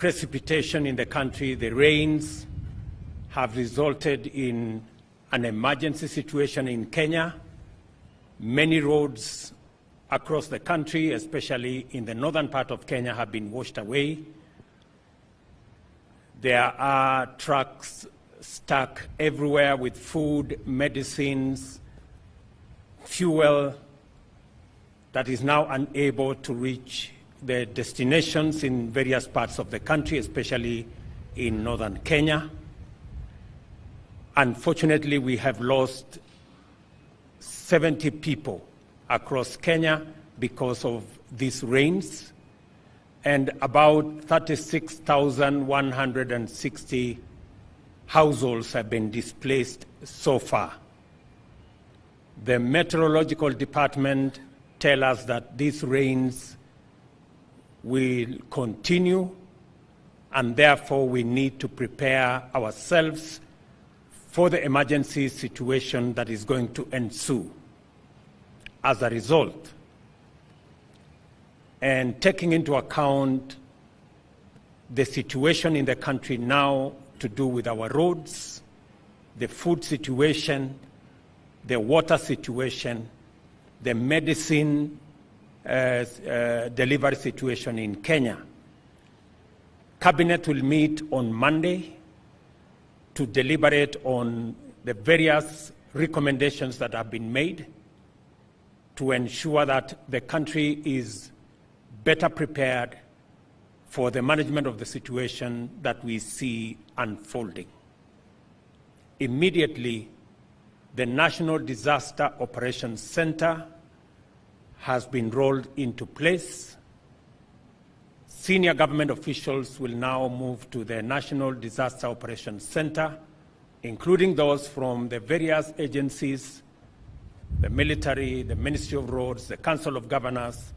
precipitation in the country, the rains, have resulted in an emergency situation in Kenya. Many roads across the country, especially in the northern part of Kenya, have been washed away. There are trucks stuck everywhere with food, medicines, fuel that is now unable to reach the destinations in various parts of the country, especially in northern Kenya. Unfortunately, we have lost 70 people across Kenya because of these rains, and about 36,160 households have been displaced so far. The meteorological department tells us that these rains will continue, and therefore we need to prepare ourselves for the emergency situation that is going to ensue as a result. And taking into account the situation in the country now to do with our roads, the food situation, the water situation, the medicine delivery situation in Kenya, Cabinet will meet on Monday to deliberate on the various recommendations that have been made to ensure that the country is better prepared for the management of the situation that we see unfolding. Immediately, the National Disaster Operations Center has been rolled into place. Senior government officials will now move to the National Disaster Operations Center, including those from the various agencies, the military, the Ministry of Roads, the Council of Governors,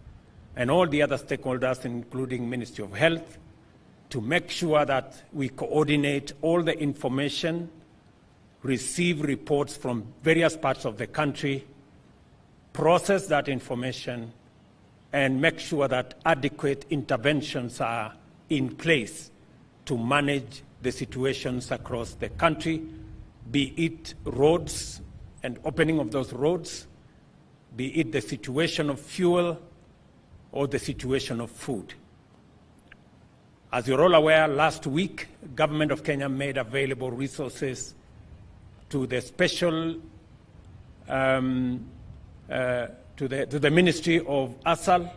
and all the other stakeholders, including Ministry of Health, to make sure that we coordinate all the information, receive reports from various parts of the country, process that information, and make sure that adequate interventions are in place to manage the situations across the country, be it roads and opening of those roads, be it the situation of fuel or the situation of food. As you're all aware, last week, Government of Kenya made available resources to the special to the Ministry of ASAL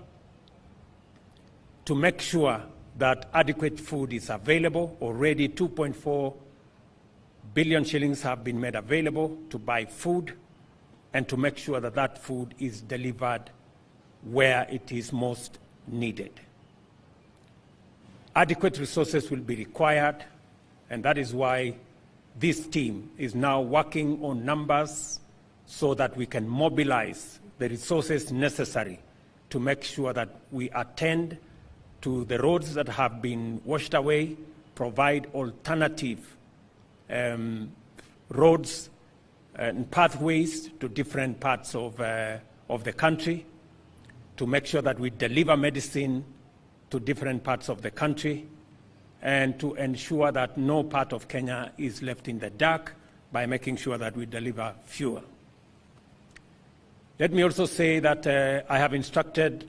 to make sure that adequate food is available. Already 2.4 billion shillings have been made available to buy food and to make sure that that food is delivered where it is most needed. Adequate resources will be required, and that is why this team is now working on numbers so that we can mobilize the resources necessary to make sure that we attend to the roads that have been washed away, provide alternative roads and pathways to different parts of the country, to make sure that we deliver medicine to different parts of the country, and to ensure that no part of Kenya is left in the dark by making sure that we deliver fuel. Let me also say that I have instructed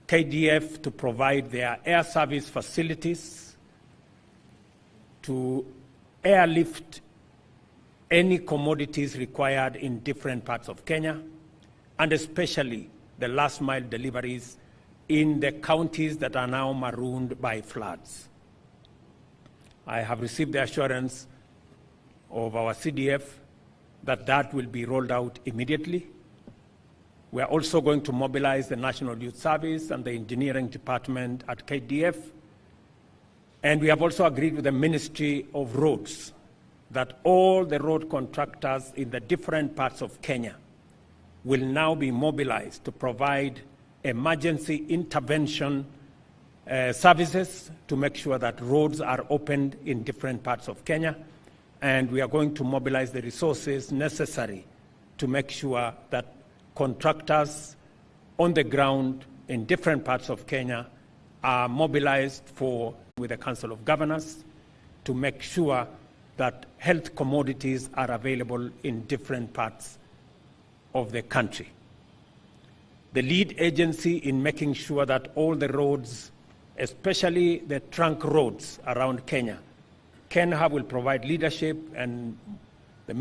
KDF to provide their air service facilities to airlift any commodities required in different parts of Kenya, and especially the last mile deliveries in the counties that are now marooned by floods. I have received the assurance of our CDF that that will be rolled out immediately. We are also going to mobilize the National Youth Service and the engineering department at KDF. And we have also agreed with the Ministry of Roads that all the road contractors in the different parts of Kenya will now be mobilized to provide emergency intervention services to make sure that roads are opened in different parts of Kenya. And we are going to mobilize the resources necessary to make sure that contractors on the ground in different parts of Kenya are mobilized for with the Council of Governors to make sure that health commodities are available in different parts of the country. The lead agency in making sure that all the roads, especially the trunk roads around Kenya, KenHub will provide leadership and